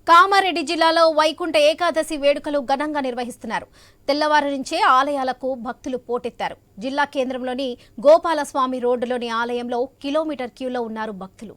కామారెడ్డి జిల్లాలో వైకుంఠ ఏకాదశి వేడుకలు ఘనంగా నిర్వహిస్తున్నారు. తెల్లవారు నుంచే ఆలయాలకు భక్తులు పోటెత్తారు. జిల్లా కేంద్రంలోని గోపాలస్వామి రోడ్డులోని ఆలయంలో కిలోమీటర్ క్యూలో ఉన్నారు భక్తులు.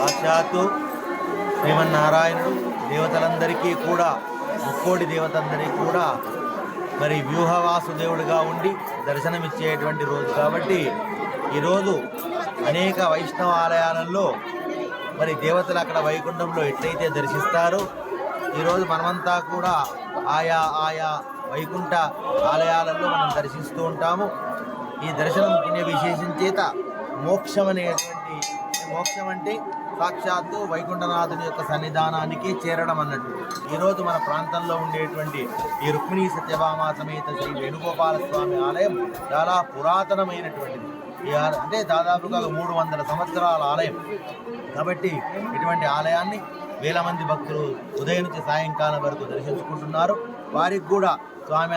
సాక్షాత్తు శ్రీమన్నారాయణుడు దేవతలందరికీ కూడా ముక్కోటి దేవతలందరికీ కూడా మరి వ్యూహవాసుదేవుడిగా ఉండి దర్శనమిచ్చేటువంటి రోజు కాబట్టి ఈరోజు అనేక వైష్ణవ ఆలయాలలో మరి దేవతలు అక్కడ వైకుంఠంలో ఎట్లయితే దర్శిస్తారో ఈరోజు మనమంతా కూడా ఆయా వైకుంఠ ఆలయాలలో మనం దర్శిస్తూ ఉంటాము. ఈ దర్శనం పుణ్య విశేషం చేత మోక్షం అంటే సాక్షాత్తు వైకుంఠనాథుని యొక్క సన్నిధానానికి చేరడం అన్నట్టు. ఈరోజు మన ప్రాంతంలో ఉండేటువంటి ఈ రుక్మిణీ సత్యభామ సమేత శ్రీ వేణుగోపాల స్వామి ఆలయం చాలా పురాతనమైనటువంటిది. అంటే దాదాపుగా 300 సంవత్సరాల ఆలయం కాబట్టి ఇటువంటి ఆలయాన్ని వేల మంది భక్తులు ఉదయం నుంచి సాయంకాలం వరకు దర్శించుకుంటున్నారు. వారికి కూడా స్వామి